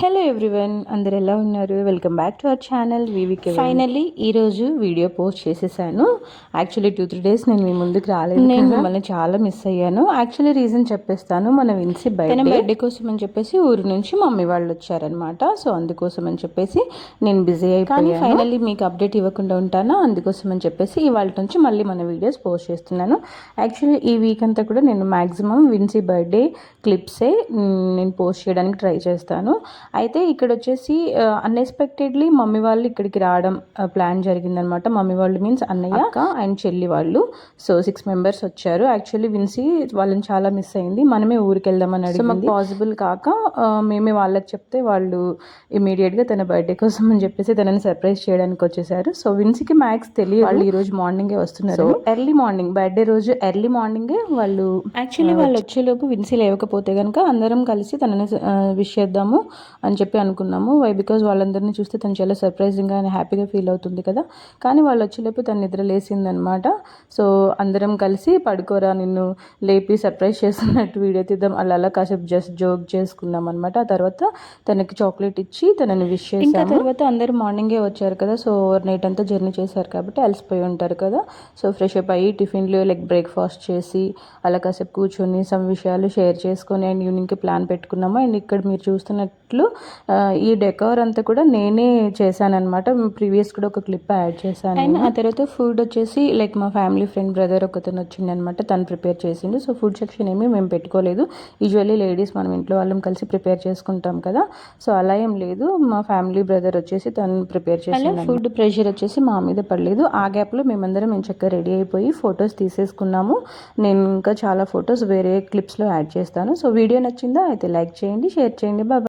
Hello everyone, అందరు ఎలా ఉన్నారు? Welcome back to our channel VVK. Finally ఈరోజు వీడియో పోస్ట్ చేసేసాను. యాక్చువల్లీ 2-3 డేస్ నేను మీ ముందుకు రాలేదు. నేను మిమ్మల్ని చాలా మిస్ అయ్యాను. యాక్చువల్లీ రీజన్ చెప్పేస్తాను. మన విన్సీ బర్త్డే కోసం అని చెప్పేసి ఊరు నుంచి మమ్మీ వాళ్ళు వచ్చారనమాట. సో అందుకోసం అని చెప్పేసి నేను బిజీ అయిపోయాను. ఫైనల్లీ మీకు అప్డేట్ ఇవ్వకుండా ఉంటాను. అందుకోసం అని చెప్పేసి ఇవాళ నుంచి మళ్ళీ మన వీడియోస్ పోస్ట్ చేస్తున్నాను. యాక్చువల్లీ ఈ వీక్ అంతా కూడా నేను మ్యాక్సిమం విన్సీ బర్త్డే క్లిప్సే నేను పోస్ట్ చేయడానికి ట్రై చేస్తాను. అయితే ఇక్కడ వచ్చేసి అన్ఎక్స్పెక్టెడ్లీ మమ్మీ వాళ్ళు ఇక్కడికి రావడం ప్లాన్ జరిగిందనమాట. మమ్మీ వాళ్ళు మీన్స్ అన్నయ్య, అక్క అండ్ చెల్లి వాళ్ళు. సో 6 మెంబర్స్ వచ్చారు. యాక్చువల్లీ విన్సీ వాళ్ళని చాలా మిస్ అయింది. మనమే ఊరికి వెళ్దామని అడిగింది. మాకు పాసిబుల్ కాక మేమే వాళ్ళకి చెప్తే వాళ్ళు ఇమీడియట్గా తన బర్త్డే కోసం అని చెప్పేసి తనని సర్ప్రైజ్ చేయడానికి వచ్చేసారు. సో విన్సీకి మ్యాక్స్ తెలియదు వాళ్ళు ఈ రోజు మార్నింగే వస్తున్నారు. ఎర్లీ మార్నింగ్ బర్త్డే రోజు ఎర్లీ మార్నింగే వాళ్ళు యాక్చువల్లీ వాళ్ళు వచ్చేలోపు విన్సీ లేకపోతే కనుక అందరం కలిసి తనని విష్ చేద్దాము అని చెప్పి అనుకున్నాము. వై బికాజ్ వాళ్ళందరినీ చూస్తే తను చాలా సర్ప్రైజింగ్గా అండ్ హ్యాపీగా ఫీల్ అవుతుంది కదా. కానీ వాళ్ళు వచ్చేలోపు తను నిద్ర లేసిందనమాట. సో అందరం కలిసి పడుకోరా నిన్ను లేపి సర్ప్రైజ్ చేస్తున్నట్టు వీడియో తీద్దాం అలా కాసేపు జస్ట్ జోక్ చేసుకున్నాం అనమాట. ఆ తర్వాత తనకి చాక్లెట్ ఇచ్చి తనని విష్ చేసాము. తర్వాత అందరూ మార్నింగే వచ్చారు కదా. సో ఓవర్ నైట్ అంతా జర్నీ చేశారు కాబట్టి అలసిపోయి ఉంటారు కదా. సో ఫ్రెష్ అప్ అయ్యి టిఫిన్లు లైక్ బ్రేక్ఫాస్ట్ చేసి అలా కాసేపు కూర్చొని సమ్ విషయాలు షేర్ చేసుకొని అండ్ ఈవినింగ్కి ప్లాన్ పెట్టుకున్నాము. అండ్ ఇక్కడ మీరు చూస్తున్నట్లు ఈ డెకోర్ అంతా కూడా నేనే చేశానమాట. ప్రీవియస్ కూడా ఒక క్లిప్ యాడ్ చేశాను. అండ్ ఆ తర్వాత ఫుడ్ వచ్చేసి లైక్ మా ఫ్యామిలీ ఫ్రెండ్ బ్రదర్ ఒకతను వచ్చిండనమాట. తను ప్రిపేర్ చేసిండు. సో ఫుడ్ సెక్షన్ ఏమీ మేము పెట్టుకోలేదు. యూజువల్లీ లేడీస్ మనం ఇంట్లో వాళ్ళం కలిసి ప్రిపేర్ చేసుకుంటాం కదా. సో అలా ఏం లేదు. మా ఫ్యామిలీ బ్రదర్ వచ్చేసి తను ప్రిపేర్ చేసాను. ఫుడ్ ప్రెషర్ వచ్చేసి మా మీద పడలేదు. ఆ గ్యాప్లో మేమందరం మేము చక్కగా రెడీ అయిపోయి ఫొటోస్ తీసేసుకున్నాము. నేను ఇంకా చాలా ఫొటోస్ వేరే క్లిప్స్లో యాడ్ చేస్తాను. సో వీడియో నచ్చిందా అయితే లైక్ చేయండి, షేర్ చేయండి. బాయ్.